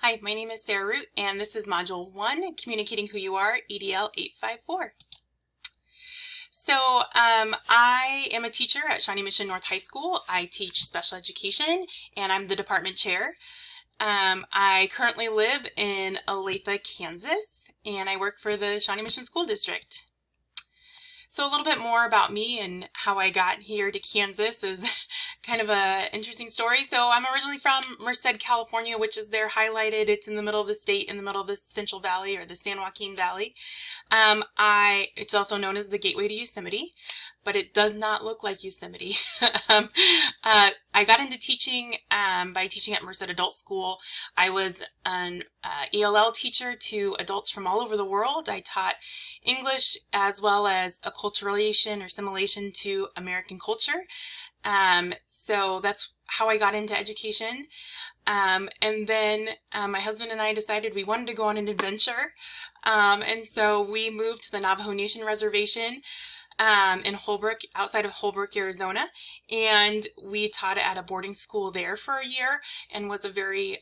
Hi, my name is Sarah Root, and this is Module 1, Communicating Who You Are, EDL 854. So I am a teacher at Shawnee Mission North High School. I teach special education, and I'm the department chair. I currently live in Olathe, Kansas, and I work for the Shawnee Mission School District. So a little bit more about me and how I got here to Kansas is kind of an interesting story. So I'm originally from Merced, California, which is there highlighted. It's in the middle of the state, in the middle of the Central Valley or the San Joaquin Valley. It's also known as the gateway to Yosemite, but it does not look like Yosemite. I got into teaching by teaching at Merced Adult School. I was an ELL teacher to adults from all over the world. I taught English as well as acculturation or assimilation to American culture. So that's how I got into education. And then my husband and I decided we wanted to go on an adventure. And so we moved to the Navajo Nation Reservation in Holbrook, outside of Holbrook, Arizona, and we taught at a boarding school there for a year, and was a very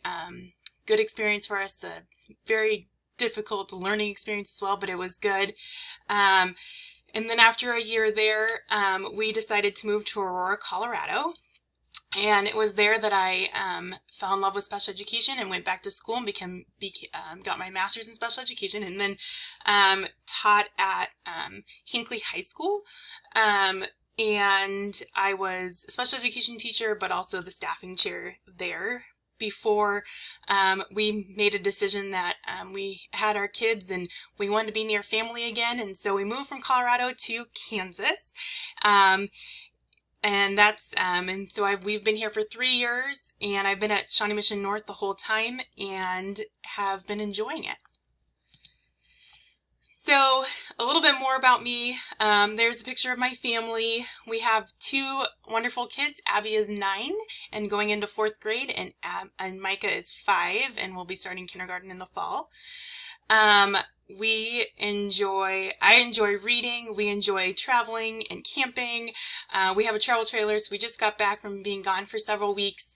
good experience for us. A very difficult learning experience as well, but it was good. And then after a year there, we decided to move to Aurora, Colorado. And it was there that I fell in love with special education and went back to school and got my master's in special education, and then taught at Hinckley High School. And I was a special education teacher, but also the staffing chair there before we made a decision that we had our kids and we wanted to be near family again. And so we moved from Colorado to Kansas. We've been here for 3 years, and I've been at Shawnee Mission North the whole time and have been enjoying it. So a little bit more about me. There's a picture of my family. We have 2 wonderful kids. Abby is 9 and going into 4th grade, and Micah is 5 and will be starting kindergarten in the fall. I enjoy reading. We enjoy traveling and camping. We have a travel trailer, so we just got back from being gone for several weeks,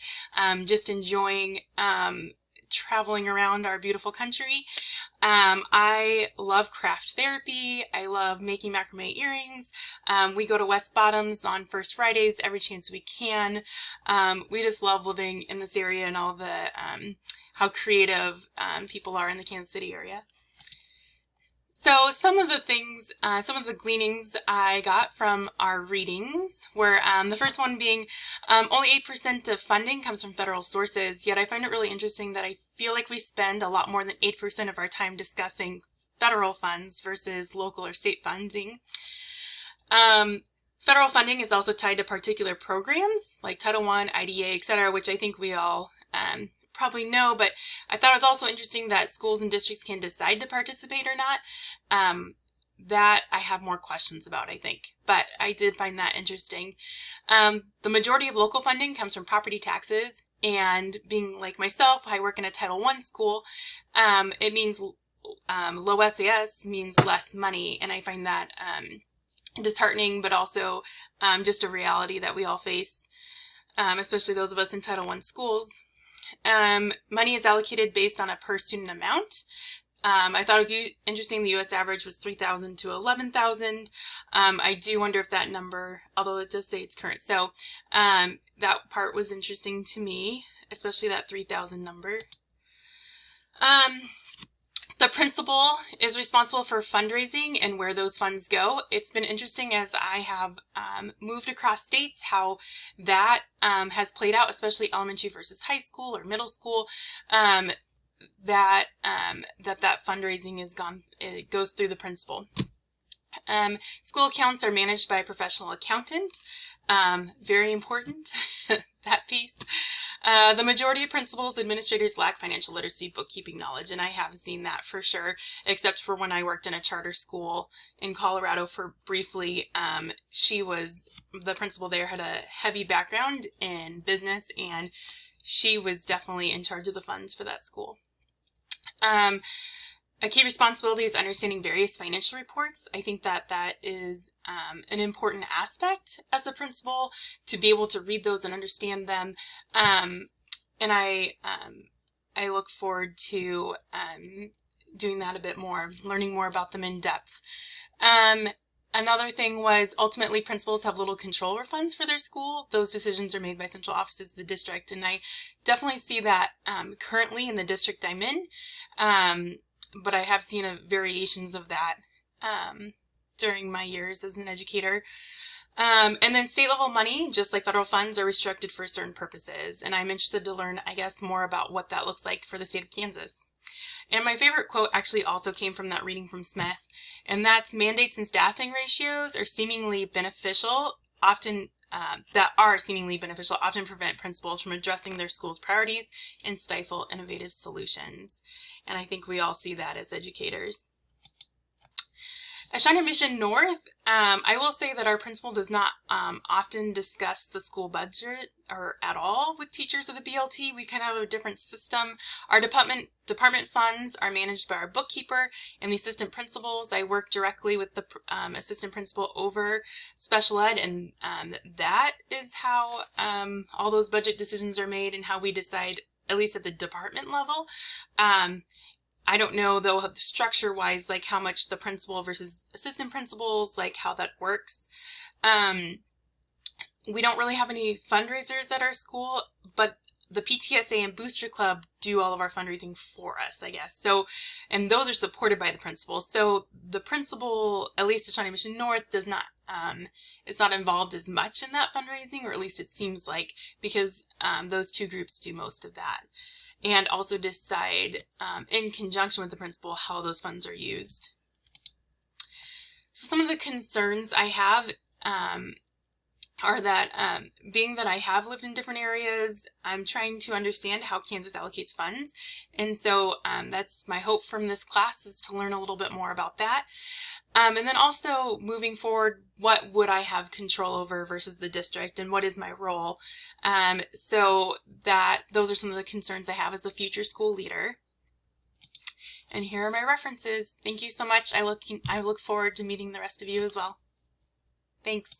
just enjoying traveling around our beautiful country. I love craft therapy. I love making macrame earrings. We go to West Bottoms on First Fridays every chance we can. We just love living in this area and all the how creative people are in the Kansas City area. So some of the gleanings I got from our readings were the first one being only 8% of funding comes from federal sources, yet I find it really interesting that I feel like we spend a lot more than 8% of our time discussing federal funds versus local or state funding. Federal funding is also tied to particular programs like Title I, IDA, etc., which I think we all probably know, but I thought it was also interesting that schools and districts can decide to participate or not. That I have more questions about, I think, but I did find that interesting. The majority of local funding comes from property taxes, and being like myself, I work in a Title I school. It means low SAS means less money, and I find that disheartening, but also just a reality that we all face, especially those of us in Title I schools. Money is allocated based on a per student amount. I thought it was interesting the U.S. average was $3,000 to $11,000. I do wonder if that number, although it does say it's current, so that part was interesting to me, especially that 3,000 number. The principal is responsible for fundraising and where those funds go. It's been interesting as I have moved across states how that has played out, especially elementary versus high school or middle school. That fundraising it goes through the principal. School accounts are managed by a professional accountant. Very important, that piece. The majority of principals, administrators lack financial literacy, bookkeeping knowledge, and I have seen that for sure, except for when I worked in a charter school in Colorado for briefly. The principal there had a heavy background in business, and she was definitely in charge of the funds for that school. A key responsibility is understanding various financial reports. I think that is an important aspect as a principal, to be able to read those and understand them. And I I look forward to doing that a bit more, learning more about them in depth. Another thing was ultimately principals have little control over funds for their school. Those decisions are made by central offices of the district, and I definitely see that currently in the district I'm in, but I have seen variations of that during my years as an educator. And then state level money, just like federal funds, are restricted for certain purposes, and I'm interested to learn, I guess, more about what that looks like for the state of Kansas. And my favorite quote actually also came from that reading from Smith, and that's mandates and staffing ratios are seemingly beneficial, often often prevent principals from addressing their school's priorities and stifle innovative solutions. And I think we all see that as educators. At Shawnee Mission North, I will say that our principal does not often discuss the school budget or at all with teachers of the BLT. We kind of have a different system. Our department funds are managed by our bookkeeper and the assistant principals. I work directly with the assistant principal over special ed, and that is how all those budget decisions are made and how we decide, at least at the department level. I don't know, though, structure-wise, like how much the principal versus assistant principals, like how that works. We don't really have any fundraisers at our school, but the PTSA and Booster Club do all of our fundraising for us, I guess. So, and those are supported by the principal. So the principal, at least at Shawnee Mission North, is not involved as much in that fundraising, or at least it seems like, because those two groups do most of that, and also decide in conjunction with the principal how those funds are used. So some of the concerns I have are that being that I have lived in different areas, I'm trying to understand how Kansas allocates funds. And so that's my hope from this class, is to learn a little bit more about that. And then also moving forward, what would I have control over versus the district, and what is my role? So that those are some of the concerns I have as a future school leader. And here are my references. Thank you so much. I look forward to meeting the rest of you as well. Thanks.